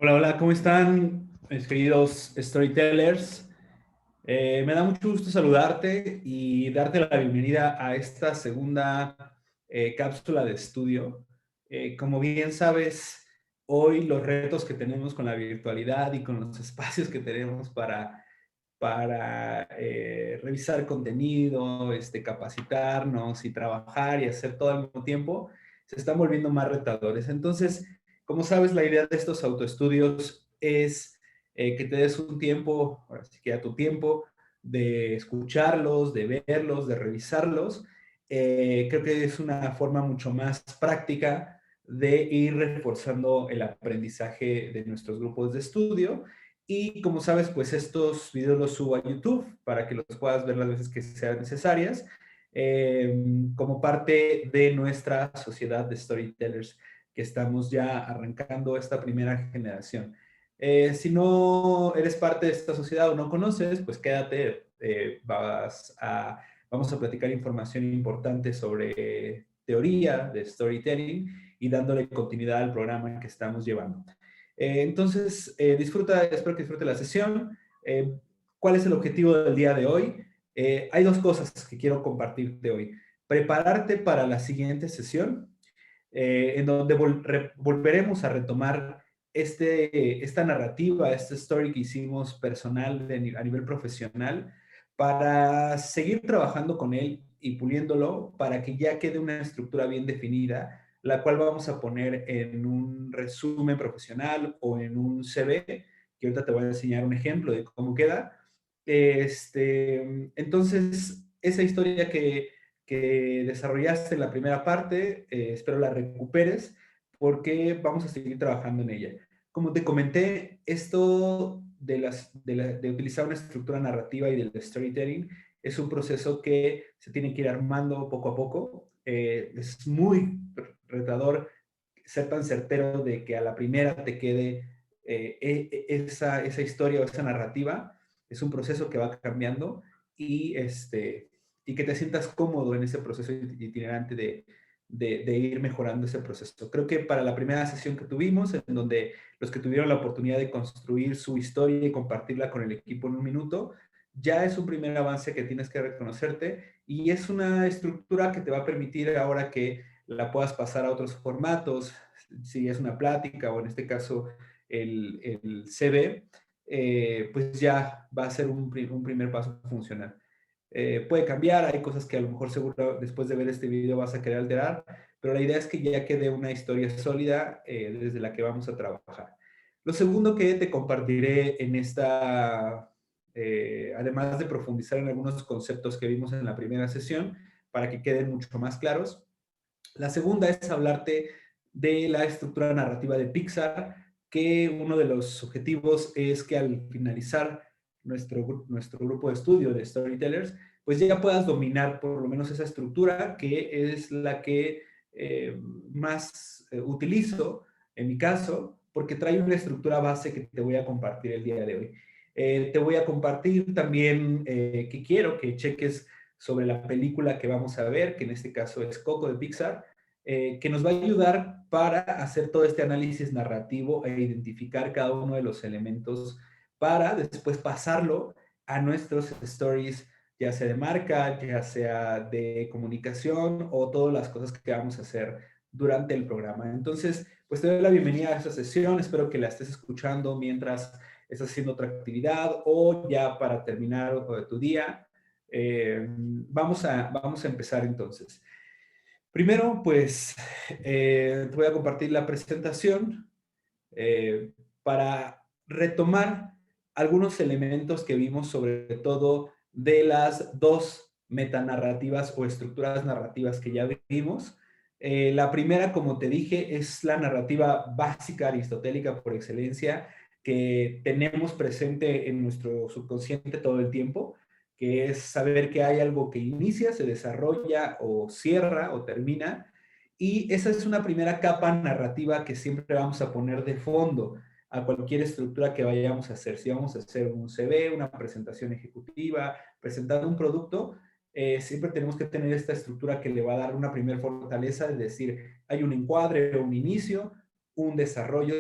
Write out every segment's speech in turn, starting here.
Hola, hola, ¿cómo están, mis queridos storytellers? Me da mucho gusto saludarte y darte la bienvenida a esta segunda cápsula de estudio. Como bien sabes, hoy los retos que tenemos con la virtualidad y con los espacios que tenemos para revisar contenido, capacitarnos y trabajar y hacer todo al mismo tiempo, se están volviendo más retadores. Entonces, como sabes, la idea de estos autoestudios es que te des un tiempo, ahora sí que a tu tiempo, de escucharlos, de verlos, de revisarlos. Creo que es una forma mucho más práctica de ir reforzando el aprendizaje de nuestros grupos de estudio y como sabes, pues estos videos los subo a YouTube para que los puedas ver las veces que sean necesarias, como parte de nuestra sociedad de storytellers que estamos ya arrancando esta primera generación. Si no eres parte de esta sociedad o no conoces, pues quédate, vamos a platicar información importante sobre teoría de storytelling y dándole continuidad al programa que estamos llevando. Entonces, espero que disfrute la sesión. ¿Cuál es el objetivo del día de hoy? Hay dos cosas que quiero compartirte hoy. Prepararte para la siguiente sesión, en donde volveremos a retomar esta narrativa, este story que hicimos personal a nivel profesional, para seguir trabajando con él y puliéndolo para que ya quede una estructura bien definida, la cual vamos a poner en un resumen profesional o en un CV, que ahorita te voy a enseñar un ejemplo de cómo queda. Entonces, esa historia que desarrollaste en la primera parte, espero la recuperes porque vamos a seguir trabajando en ella. Como te comenté, esto de utilizar una estructura narrativa y del storytelling es un proceso que se tiene que ir armando poco a poco. Es muy retador ser tan certero de que a la primera te quede esa historia o esa narrativa. Es un proceso que va cambiando y, y que te sientas cómodo en ese proceso itinerante de ir mejorando ese proceso. Creo que para la primera sesión que tuvimos, en donde los que tuvieron la oportunidad de construir su historia y compartirla con el equipo en un minuto, ya es un primer avance que tienes que reconocerte y es una estructura que te va a permitir ahora que la puedas pasar a otros formatos, si es una plática o en este caso el CV, pues ya va a ser un primer paso funcional. Puede cambiar, hay cosas que a lo mejor seguro después de ver este video vas a querer alterar, pero la idea es que ya quede una historia sólida desde la que vamos a trabajar. Lo segundo que te compartiré en además de profundizar en algunos conceptos que vimos en la primera sesión, para que queden mucho más claros, la segunda es hablarte de la estructura narrativa de Pixar, que uno de los objetivos es que al finalizar nuestro grupo de estudio de storytellers, pues ya puedas dominar por lo menos esa estructura, que es la que más utilizo en mi caso, porque trae una estructura base que te voy a compartir el día de hoy. Te voy a compartir también que quiero que cheques sobre la película que vamos a ver, que en este caso es Coco de Pixar, que nos va a ayudar para hacer todo este análisis narrativo e identificar cada uno de los elementos para después pasarlo a nuestros stories, ya sea de marca, ya sea de comunicación o todas las cosas que vamos a hacer durante el programa. Entonces, pues te doy la bienvenida a esta sesión, espero que la estés escuchando mientras estás haciendo otra actividad o ya para terminar tu día. Vamos a empezar entonces. Primero, pues, te voy a compartir la presentación para retomar algunos elementos que vimos, sobre todo de las dos metanarrativas o estructuras narrativas que ya vimos. La primera, como te dije, es la narrativa básica aristotélica por excelencia que tenemos presente en nuestro subconsciente todo el tiempo, que es saber que hay algo que inicia, se desarrolla o cierra o termina, y esa es una primera capa narrativa que siempre vamos a poner de fondo a cualquier estructura que vayamos a hacer. Si vamos a hacer un CV, una presentación ejecutiva, presentar un producto, siempre tenemos que tener esta estructura que le va a dar una primera fortaleza, es decir, hay un encuadre, un inicio, un desarrollo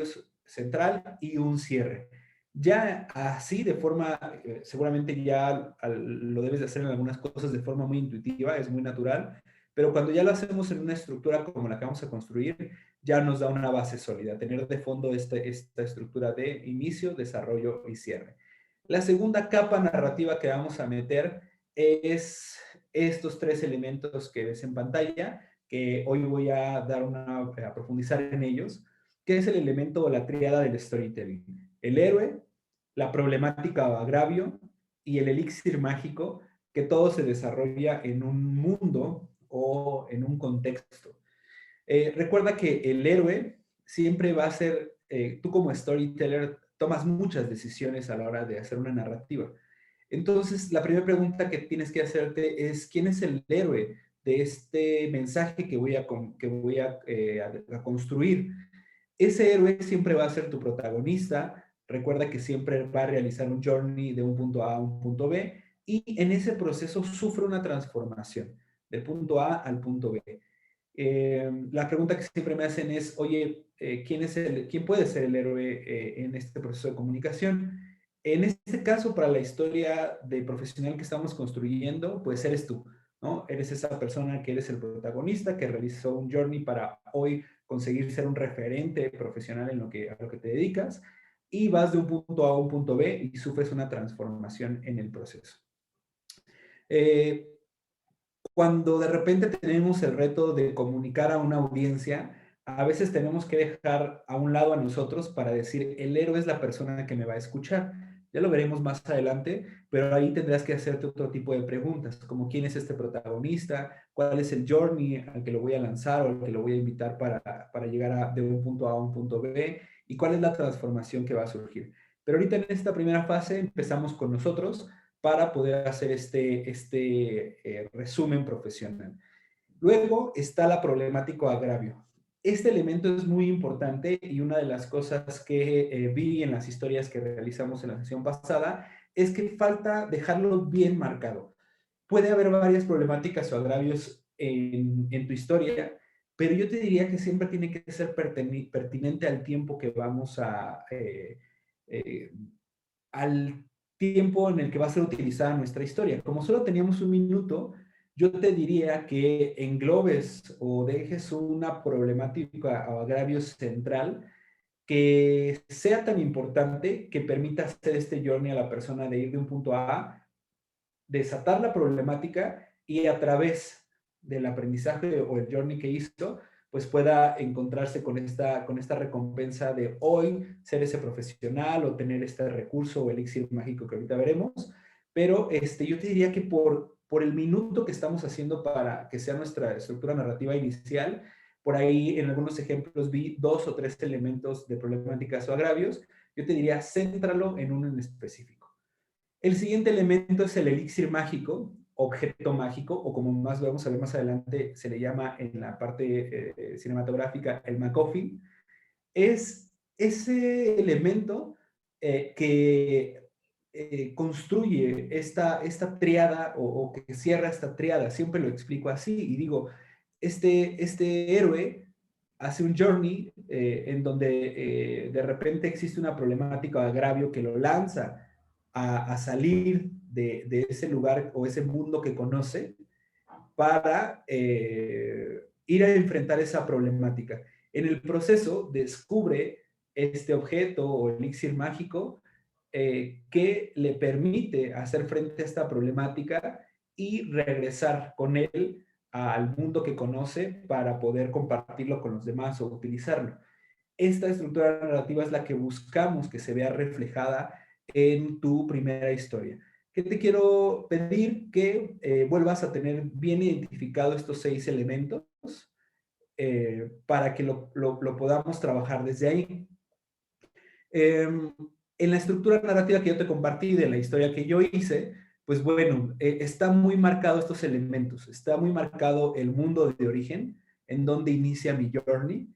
central y un cierre. Ya así, de forma, seguramente ya lo debes de hacer en algunas cosas de forma muy intuitiva, es muy natural, pero cuando ya lo hacemos en una estructura como la que vamos a construir, ya nos da una base sólida, tener de fondo esta estructura de inicio, desarrollo y cierre. La segunda capa narrativa que vamos a meter es estos tres elementos que ves en pantalla, que hoy voy a a profundizar en ellos, que es el elemento o la tríada del storytelling. El héroe, la problemática o agravio y el elixir mágico, que todo se desarrolla en un mundo o en un contexto. Recuerda que el héroe siempre va a ser, tú como storyteller tomas muchas decisiones a la hora de hacer una narrativa. Entonces, la primera pregunta que tienes que hacerte es, ¿quién es el héroe de este mensaje que voy a construir? Ese héroe siempre va a ser tu protagonista. Recuerda que siempre va a realizar un journey de un punto A a un punto B y en ese proceso sufre una transformación del punto A al punto B. La pregunta que siempre me hacen es, oye, ¿quién puede ser el héroe en este proceso de comunicación? En este caso, para la historia de profesional que estamos construyendo, pues eres tú, ¿no? Eres esa persona que eres el protagonista, que realizó un journey para hoy conseguir ser un referente profesional en a lo que te dedicas, y vas de un punto A a un punto B y sufres una transformación en el proceso. Eh, Cuando de repente tenemos el reto de comunicar a una audiencia, a veces tenemos que dejar a un lado a nosotros para decir, el héroe es la persona que me va a escuchar. Ya lo veremos más adelante, pero ahí tendrás que hacerte otro tipo de preguntas, como quién es este protagonista, cuál es el journey al que lo voy a lanzar o al que lo voy a invitar para llegar de un punto A a un punto B, y cuál es la transformación que va a surgir. Pero ahorita en esta primera fase empezamos con nosotros para poder hacer este resumen profesional. Luego está la problemática agravio. Este elemento es muy importante y una de las cosas que vi en las historias que realizamos en la sesión pasada es que falta dejarlo bien marcado. Puede haber varias problemáticas o agravios en tu historia, pero yo te diría que siempre tiene que ser pertinente al tiempo que vamos eh, al tiempo en el que va a ser utilizada nuestra historia. Como solo teníamos un minuto, yo te diría que englobes o dejes una problemática o agravio central que sea tan importante que permita hacer este journey a la persona de ir de un punto A, desatar la problemática y a través del aprendizaje o el journey que hizo, pues pueda encontrarse con esta recompensa de hoy ser ese profesional o tener este recurso o elixir mágico que ahorita veremos. Pero yo te diría que por el minuto que estamos haciendo para que sea nuestra estructura narrativa inicial, por ahí en algunos ejemplos vi 2 o 3 elementos de problemáticas o agravios. Yo te diría, céntralo en uno en específico. El siguiente elemento es el elixir mágico, objeto mágico, o como más lo vamos a ver más adelante, se le llama en la parte cinematográfica el MacGuffin. Es ese elemento que construye esta triada o que cierra esta triada. Siempre lo explico así y digo, este héroe hace un journey en donde de repente existe una problemática o agravio que lo lanza a salir de ese lugar o ese mundo que conoce para ir a enfrentar esa problemática. En el proceso descubre este objeto o elixir mágico que le permite hacer frente a esta problemática y regresar con él al mundo que conoce para poder compartirlo con los demás o utilizarlo. Esta estructura narrativa es la que buscamos que se vea reflejada en tu primera historia. ¿Qué te quiero pedir? Que vuelvas a tener bien identificado estos 6 elementos para que lo podamos trabajar desde ahí. En la estructura narrativa que yo te compartí de la historia que yo hice, pues bueno, está muy marcado estos elementos, está muy marcado el mundo de origen, en donde inicia mi journey,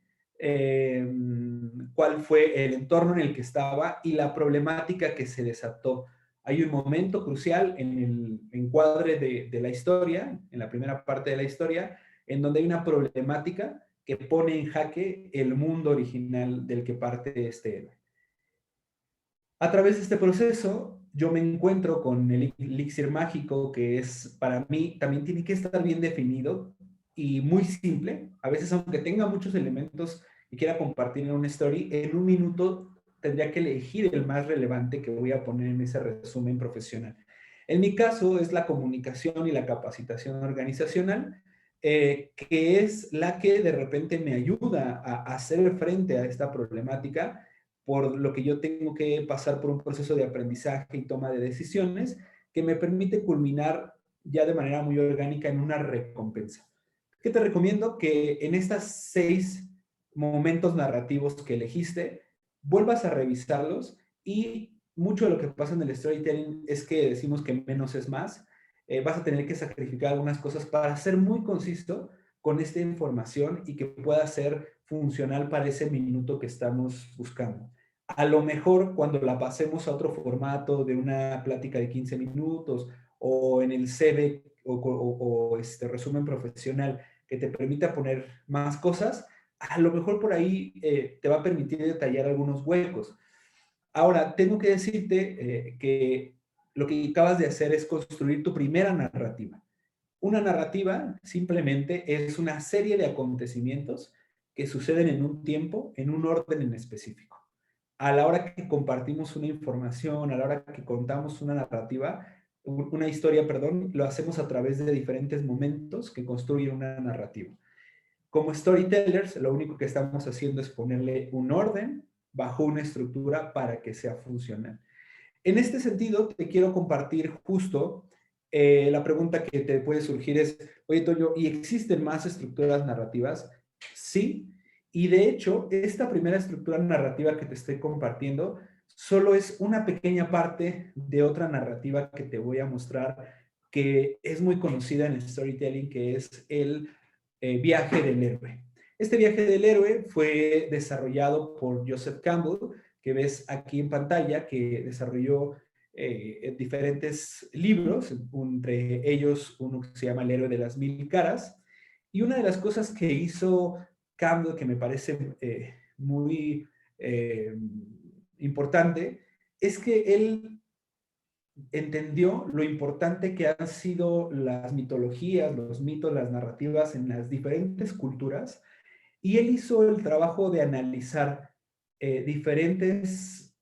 cuál fue el entorno en el que estaba y la problemática que se desató. Hay un momento crucial en el encuadre de la historia, en la primera parte de la historia, en donde hay una problemática que pone en jaque el mundo original del que parte este héroe. A través de este proceso, yo me encuentro con el elixir mágico, que es para mí también tiene que estar bien definido y muy simple. A veces, aunque tenga muchos elementos y quiera compartir en una story, en un minuto tendría que elegir el más relevante que voy a poner en ese resumen profesional. En mi caso es la comunicación y la capacitación organizacional, que es la que de repente me ayuda a hacer frente a esta problemática, por lo que yo tengo que pasar por un proceso de aprendizaje y toma de decisiones que me permite culminar ya de manera muy orgánica en una recompensa. ¿Qué te recomiendo? Que en estas 6 momentos narrativos que elegiste, vuelvas a revisarlos, y mucho de lo que pasa en el storytelling es que decimos que menos es más. Vas a tener que sacrificar algunas cosas para ser muy conciso con esta información y que pueda ser funcional para ese minuto que estamos buscando. A lo mejor cuando la pasemos a otro formato de una plática de 15 minutos o en el CV o este resumen profesional que te permita poner más cosas, a lo mejor por ahí te va a permitir detallar algunos huecos. Ahora, tengo que decirte que lo que acabas de hacer es construir tu primera narrativa. Una narrativa simplemente es una serie de acontecimientos que suceden en un tiempo, en un orden en específico. A la hora que compartimos una información, a la hora que contamos una narrativa, una historia, perdón, lo hacemos a través de diferentes momentos que construyen una narrativa. Como storytellers, lo único que estamos haciendo es ponerle un orden bajo una estructura para que sea funcional. En este sentido, te quiero compartir justo la pregunta que te puede surgir es, oye, Toño, ¿y existen más estructuras narrativas? Sí, y de hecho, esta primera estructura narrativa que te estoy compartiendo solo es una pequeña parte de otra narrativa que te voy a mostrar, que es muy conocida en el storytelling, que es el viaje del héroe. Este viaje del héroe fue desarrollado por Joseph Campbell, que ves aquí en pantalla, que desarrolló diferentes libros, entre ellos uno que se llama El héroe de las mil caras. Y una de las cosas que hizo Campbell, que me parece muy eh, importante, es que él entendió lo importante que han sido las mitologías, los mitos, las narrativas en las diferentes culturas, y él hizo el trabajo de analizar diferentes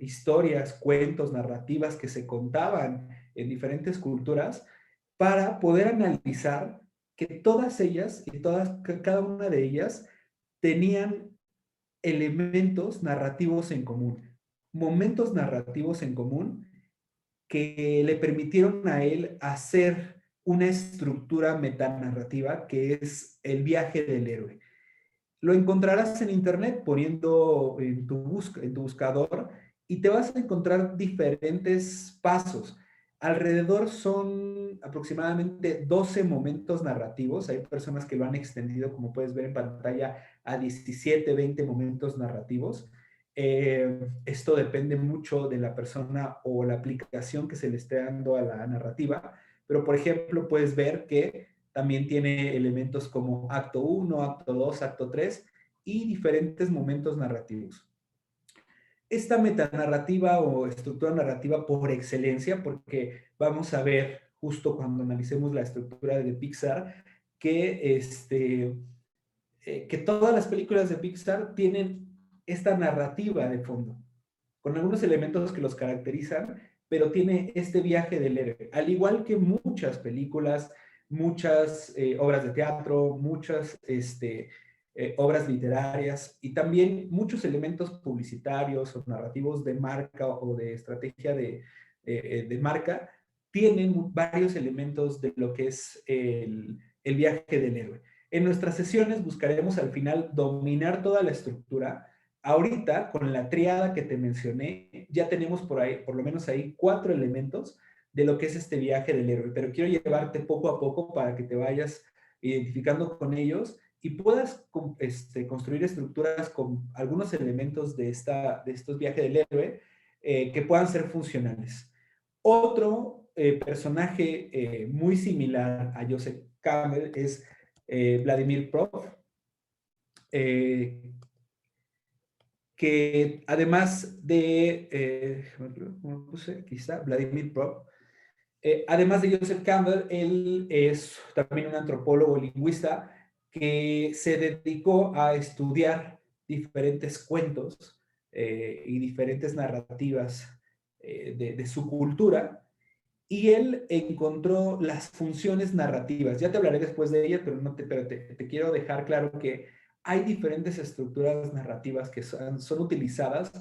historias, cuentos, narrativas que se contaban en diferentes culturas para poder analizar que todas ellas y cada una de ellas tenían elementos narrativos en común, momentos narrativos en común que le permitieron a él hacer una estructura metanarrativa que es el viaje del héroe. Lo encontrarás en internet poniendo en tu buscador, y te vas a encontrar diferentes pasos. Alrededor son aproximadamente 12 momentos narrativos. Hay personas que lo han extendido, como puedes ver en pantalla, a 17, 20 momentos narrativos. Esto depende mucho de la persona o la aplicación que se le esté dando a la narrativa, pero por ejemplo puedes ver que también tiene elementos como acto 1, acto 2, acto 3 y diferentes momentos narrativos. Esta metanarrativa o estructura narrativa por excelencia, porque vamos a ver justo cuando analicemos la estructura de Pixar, que, que todas las películas de Pixar tienen esta narrativa de fondo, con algunos elementos que los caracterizan, pero tiene este viaje del héroe, al igual que muchas películas, muchas obras de teatro, muchas obras literarias y también muchos elementos publicitarios o narrativos de marca o de estrategia de marca, tienen varios elementos de lo que es el viaje del héroe. En nuestras sesiones buscaremos al final dominar toda la estructura. Ahorita, con la triada que te mencioné, ya tenemos por ahí, por lo menos ahí, 4 elementos de lo que es este viaje del héroe, pero quiero llevarte poco a poco para que te vayas identificando con ellos y puedas construir estructuras con algunos elementos de estos viajes del héroe que puedan ser funcionales. Otro personaje muy similar a Joseph Campbell es Vladimir Prof. que además de, ¿cómo puse? Aquí está, Vladimir Prop. Además de Joseph Campbell, él es también un antropólogo lingüista que se dedicó a estudiar diferentes cuentos y diferentes narrativas de su cultura, y él encontró las funciones narrativas. Ya te hablaré después de ellas, pero, te quiero dejar claro que hay diferentes estructuras narrativas que son utilizadas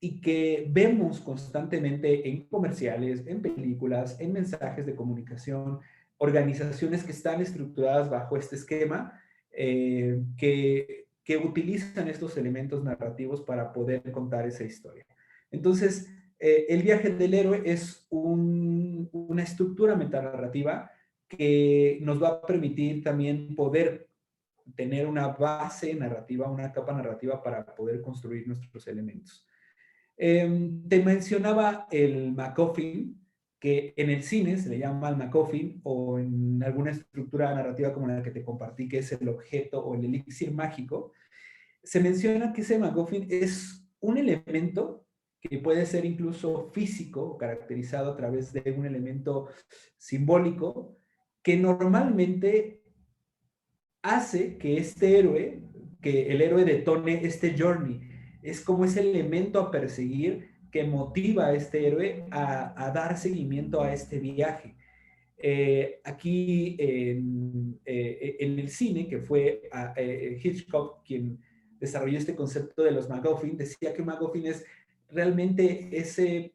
y que vemos constantemente en comerciales, en películas, en mensajes de comunicación, organizaciones que están estructuradas bajo este esquema, que utilizan estos elementos narrativos para poder contar esa historia. Entonces, el viaje del héroe es una estructura metanarrativa que nos va a permitir también poder tener una base narrativa, una capa narrativa para poder construir nuestros elementos. Te mencionaba el MacGuffin, que en el cine se le llama el MacGuffin, o en alguna estructura narrativa como la que te compartí, que es el objeto o el elixir mágico. Se menciona que ese MacGuffin es un elemento que puede ser incluso físico, caracterizado a través de un elemento simbólico, que normalmente hace que este héroe, que el héroe detone este journey. Es como ese elemento a perseguir que motiva a este héroe a dar seguimiento a este viaje. Aquí en el cine, que fue Hitchcock quien desarrolló este concepto de los MacGuffin, decía que un MacGuffin es realmente ese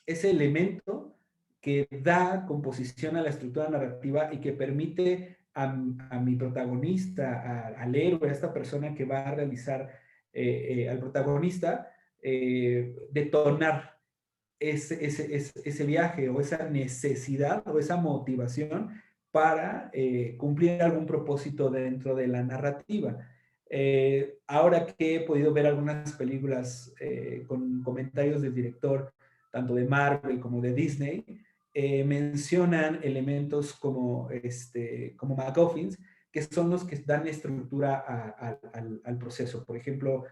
elemento que da composición a la estructura narrativa y que permite a mi protagonista, al héroe, a esta persona que va a realizar al protagonista, detonar ese viaje o esa necesidad o esa motivación para cumplir algún propósito dentro de la narrativa. Ahora que he podido ver algunas películas con comentarios del director, tanto de Marvel como de Disney, mencionan elementos como MacGuffins, que son los que dan estructura al proceso. Por ejemplo,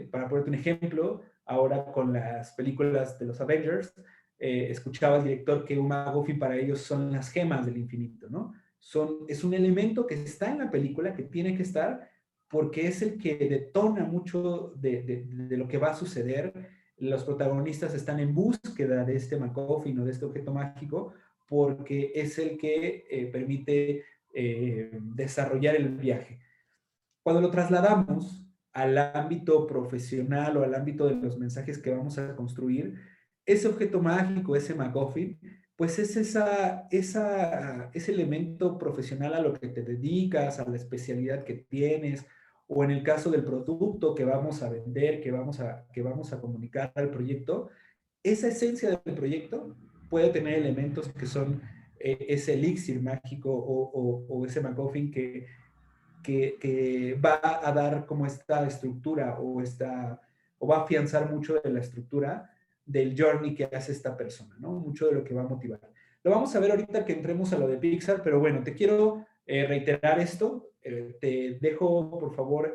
para ponerte un ejemplo, ahora con las películas de los Avengers, escuchaba al director que un MacGuffin para ellos son las gemas del infinito, ¿no? Es un elemento que está en la película, que tiene que estar, porque es el que detona mucho de lo que va a suceder. Los protagonistas están en búsqueda de este MacGuffin o de este objeto mágico, porque es el que permite desarrollar el viaje. Cuando lo trasladamos al ámbito profesional o al ámbito de los mensajes que vamos a construir, ese objeto mágico, ese MacGuffin, pues es ese elemento profesional a lo que te dedicas, a la especialidad que tienes, o en el caso del producto que vamos a vender, que vamos a comunicar al proyecto, esa esencia del proyecto puede tener elementos que son ese elixir mágico o ese MacGuffin que va a dar como esta estructura o va a afianzar mucho de la estructura del journey que hace esta persona, ¿no? Mucho de lo que va a motivar. Lo vamos a ver ahorita que entremos a lo de Pixar, pero bueno, te quiero reiterar esto. Te dejo, por favor,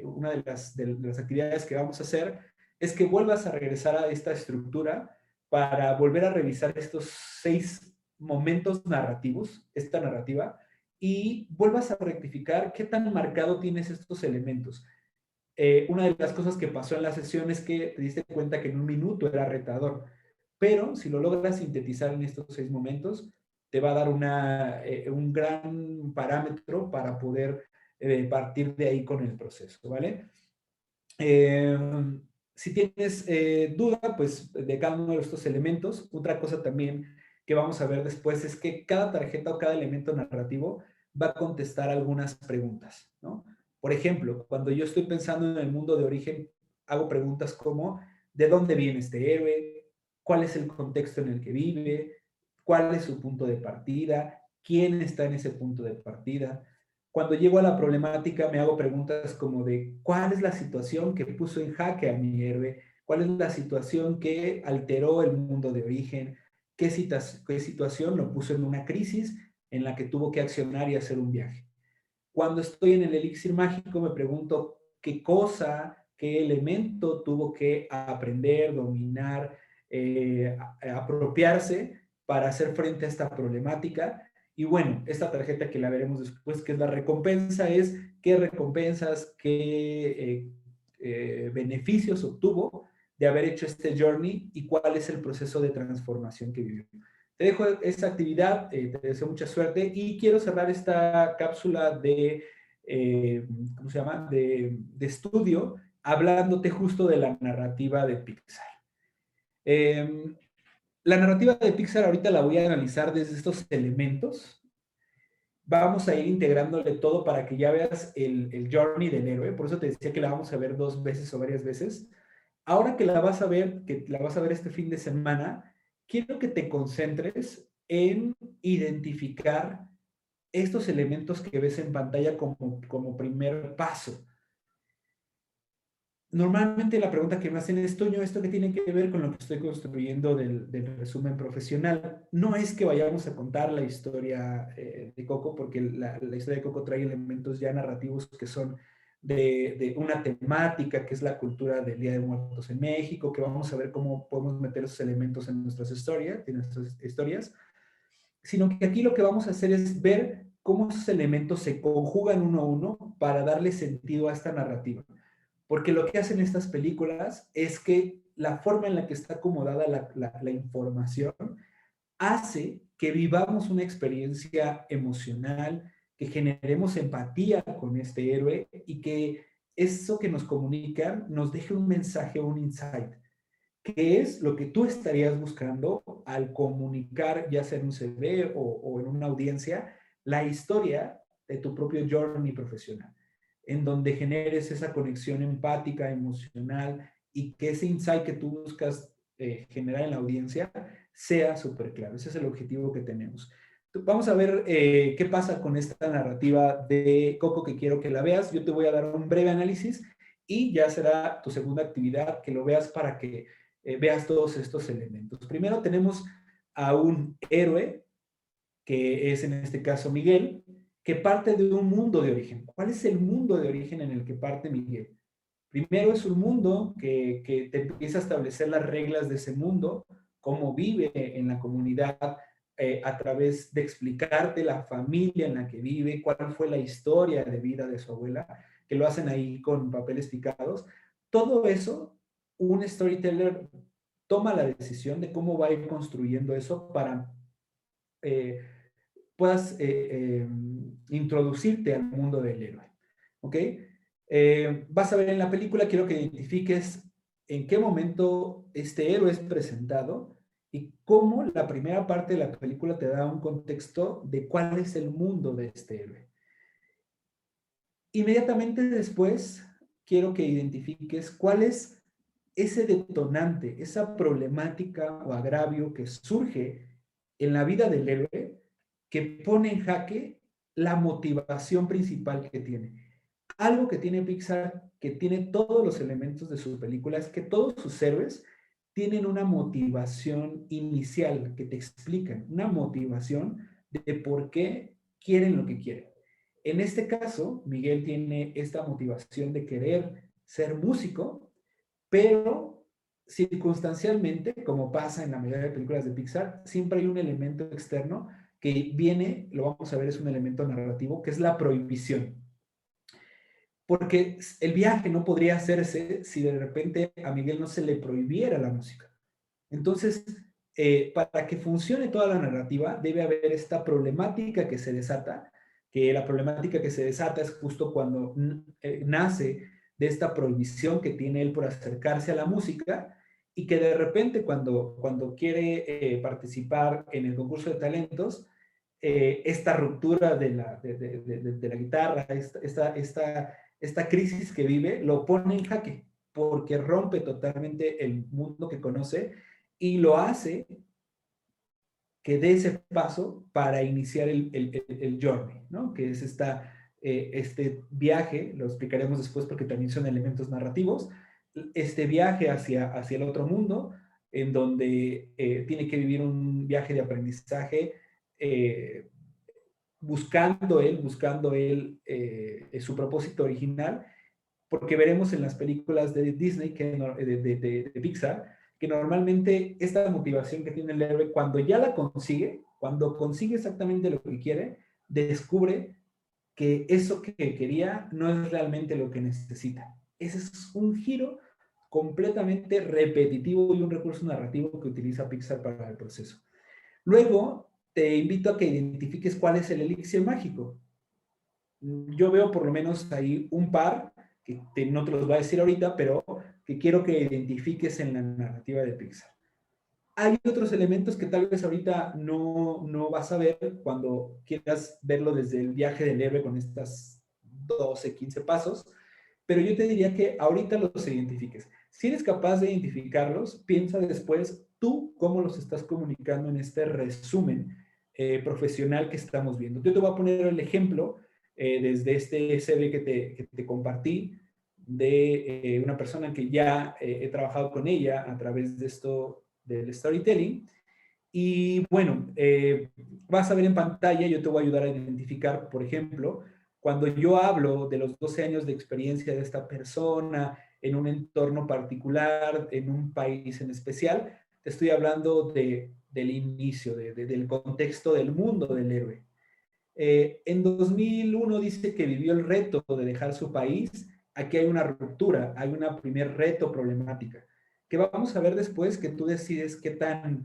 una de las actividades que vamos a hacer es que vuelvas a regresar a esta estructura para volver a revisar estos 6 momentos narrativos, esta narrativa, y vuelvas a rectificar qué tan marcado tienes estos elementos. Una de las cosas que pasó en la sesión es que te diste cuenta que en un minuto era retador, pero si lo logras sintetizar en estos 6 momentos, te va a dar un gran parámetro para poder partir de ahí con el proceso, ¿vale? Eh, si tienes duda, pues de cada uno de estos elementos, otra cosa también que vamos a ver después es que cada tarjeta o cada elemento narrativo va a contestar algunas preguntas, ¿no? Por ejemplo, cuando yo estoy pensando en el mundo de origen, hago preguntas como, ¿de dónde viene este héroe? ¿Cuál es el contexto en el que vive? ¿Cuál es su punto de partida? ¿Quién está en ese punto de partida? Cuando llego a la problemática me hago preguntas como de cuál es la situación que puso en jaque a mi héroe, cuál es la situación que alteró el mundo de origen, qué situación lo puso en una crisis en la que tuvo que accionar y hacer un viaje. Cuando estoy en el elixir mágico me pregunto qué cosa, qué elemento tuvo que aprender, dominar, apropiarse para hacer frente a esta problemática. Y bueno, esta tarjeta que la veremos después, que es la recompensa, es qué recompensas, qué beneficios obtuvo de haber hecho este journey y cuál es el proceso de transformación que vivió. Te dejo esta actividad, te deseo mucha suerte y quiero cerrar esta cápsula de, ¿cómo se llama?, de estudio, hablándote justo de la narrativa de Pixar. La narrativa de Pixar ahorita la voy a analizar desde estos elementos. Vamos a ir integrándole todo para que ya veas el journey del héroe. Por eso te decía que la vamos a ver 2 veces o varias veces. Ahora que la vas a ver, que la vas a ver este fin de semana, quiero que te concentres en identificar estos elementos que ves en pantalla como primer paso. Normalmente la pregunta que me hacen es, Toño, ¿esto qué tiene que ver con lo que estoy construyendo del resumen profesional? No es que vayamos a contar la historia de Coco, porque la historia de Coco trae elementos ya narrativos que son de una temática, que es la cultura del Día de Muertos en México, que vamos a ver cómo podemos meter esos elementos en nuestras historias, sino que aquí lo que vamos a hacer es ver cómo esos elementos se conjugan uno a uno para darle sentido a esta narrativa. Porque lo que hacen estas películas es que la forma en la que está acomodada la información hace que vivamos una experiencia emocional, que generemos empatía con este héroe y que eso que nos comunican nos deje un mensaje, un insight, que es lo que tú estarías buscando al comunicar, ya sea en un CD o en una audiencia, la historia de tu propio journey profesional, en donde generes esa conexión empática, emocional y que ese insight que tú buscas generar en la audiencia sea súper claro. Ese es el objetivo que tenemos. Vamos a ver qué pasa con esta narrativa de Coco, que quiero que la veas. Yo te voy a dar un breve análisis y ya será tu segunda actividad que lo veas para que veas todos estos elementos. Primero tenemos a un héroe, que es en este caso Miguel, que parte de un mundo de origen. ¿Cuál es el mundo de origen en el que parte Miguel? Primero es un mundo que te empieza a establecer las reglas de ese mundo, cómo vive en la comunidad, a través de explicarte la familia en la que vive, cuál fue la historia de vida de su abuela, que lo hacen ahí con papeles picados. Todo eso, un storyteller toma la decisión de cómo va a ir construyendo eso para eh, puedas introducirte al mundo del héroe. ¿Ok? Vas a ver en la película, quiero que identifiques en qué momento este héroe es presentado y cómo la primera parte de la película te da un contexto de cuál es el mundo de este héroe. Inmediatamente después, quiero que identifiques cuál es ese detonante, esa problemática o agravio que surge en la vida del héroe que pone en jaque la motivación principal que tiene. Algo que tiene Pixar, que tiene todos los elementos de su película, es que todos sus héroes tienen una motivación inicial que te explican, una motivación de por qué quieren lo que quieren. En este caso, Miguel tiene esta motivación de querer ser músico, pero circunstancialmente, como pasa en la mayoría de películas de Pixar, siempre hay un elemento externo que viene, lo vamos a ver, es un elemento narrativo, que es la prohibición. Porque el viaje no podría hacerse si de repente a Miguel no se le prohibiera la música. Entonces, para que funcione toda la narrativa, debe haber esta problemática que se desata, que la problemática que se desata es justo cuando nace de esta prohibición que tiene él por acercarse a la música y que de repente cuando quiere participar en el concurso de talentos, esta ruptura de la guitarra, esta crisis que vive, lo pone en jaque porque rompe totalmente el mundo que conoce y lo hace que dé ese paso para iniciar el journey, ¿no? Que es este viaje, lo explicaremos después porque también son elementos narrativos, este viaje hacia el otro mundo, en donde tiene que vivir un viaje de aprendizaje buscando él su propósito original, porque veremos en las películas de Disney, de Pixar, que normalmente esta motivación que tiene el héroe, cuando ya la consigue, cuando consigue exactamente lo que quiere, descubre que eso que quería no es realmente lo que necesita. Ese es un giro completamente repetitivo y un recurso narrativo que utiliza Pixar para el proceso. Luego, te invito a que identifiques cuál es el elixir mágico. Yo veo por lo menos ahí un par, que no te los voy a decir ahorita, pero que quiero que identifiques en la narrativa de Pixar. Hay otros elementos que tal vez ahorita no vas a ver cuando quieras verlo desde el viaje del héroe con estas 12, 15 pasos, pero yo te diría que ahorita los identifiques. Si eres capaz de identificarlos, piensa después tú cómo los estás comunicando en este resumen profesional que estamos viendo. Yo te voy a poner el ejemplo desde este CV que te compartí de una persona que ya he trabajado con ella a través de esto del storytelling. Y bueno, vas a ver en pantalla, yo te voy a ayudar a identificar, por ejemplo, cuando yo hablo de los 12 años de experiencia de esta persona en un entorno particular, en un país en especial, te estoy hablando del inicio, del contexto del mundo del héroe. En 2001 dice que vivió el reto de dejar su país. Aquí hay una ruptura, hay una primer reto problemática, que vamos a ver después que tú decides qué tan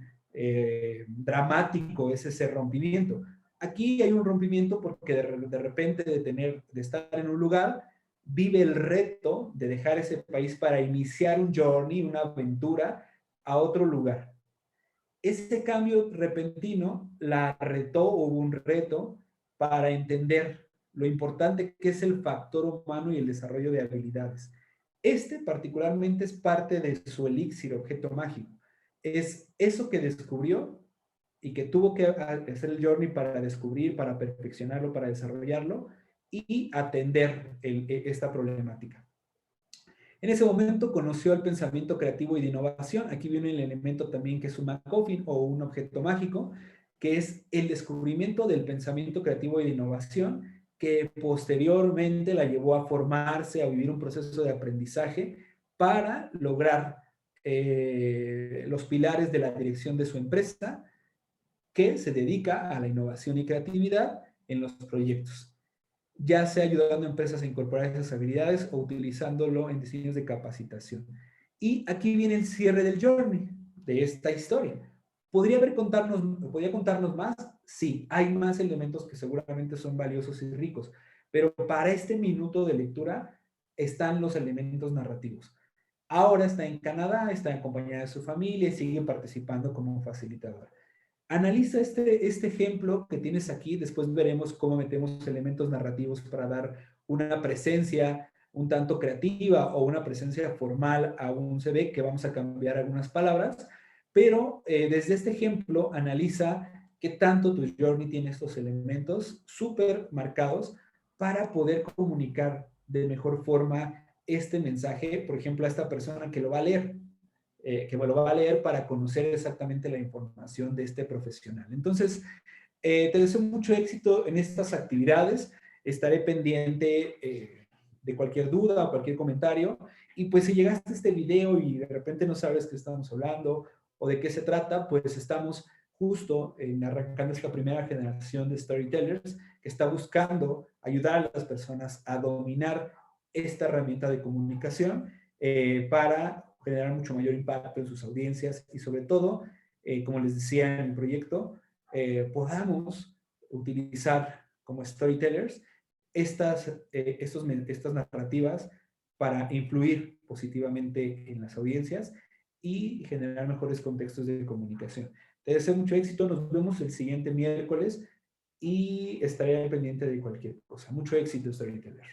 dramático es ese rompimiento. Aquí hay un rompimiento porque de repente de estar en un lugar, vive el reto de dejar ese país para iniciar un journey, una aventura a otro lugar. Ese cambio repentino la retó, hubo un reto para entender lo importante que es el factor humano y el desarrollo de habilidades. Este particularmente es parte de su elixir, objeto mágico. Es eso que descubrió y que tuvo que hacer el journey para descubrir, para perfeccionarlo, para desarrollarlo y atender esta problemática. En ese momento conoció el pensamiento creativo y de innovación. Aquí viene el elemento también que es un MacGuffin o un objeto mágico, que es el descubrimiento del pensamiento creativo y de innovación, que posteriormente la llevó a formarse, a vivir un proceso de aprendizaje para lograr los pilares de la dirección de su empresa, que se dedica a la innovación y creatividad en los proyectos, ya sea ayudando a empresas a incorporar esas habilidades o utilizándolo en diseños de capacitación. Y aquí viene el cierre del journey de esta historia. ¿Podría contarnos más? Sí, hay más elementos que seguramente son valiosos y ricos, pero para este minuto de lectura están los elementos narrativos. Ahora está en Canadá, está en compañía de su familia y sigue participando como facilitadora. Analiza este ejemplo que tienes aquí, después veremos cómo metemos elementos narrativos para dar una presencia un tanto creativa o una presencia formal a un CV, que vamos a cambiar algunas palabras, pero desde este ejemplo analiza qué tanto tu journey tiene estos elementos súper marcados para poder comunicar de mejor forma este mensaje, por ejemplo, a esta persona que lo va a leer, que me lo va a leer para conocer exactamente la información de este profesional. Entonces, te deseo mucho éxito en estas actividades. Estaré pendiente de cualquier duda o cualquier comentario. Y pues si llegaste a este video y de repente no sabes qué estamos hablando o de qué se trata, pues estamos justo arrancando esta primera generación de storytellers que está buscando ayudar a las personas a dominar esta herramienta de comunicación para generar mucho mayor impacto en sus audiencias y sobre todo, como les decía en el proyecto, podamos utilizar como storytellers estas narrativas para influir positivamente en las audiencias y generar mejores contextos de comunicación. Te deseo mucho éxito, nos vemos el siguiente miércoles y estaré pendiente de cualquier cosa. Mucho éxito, storyteller.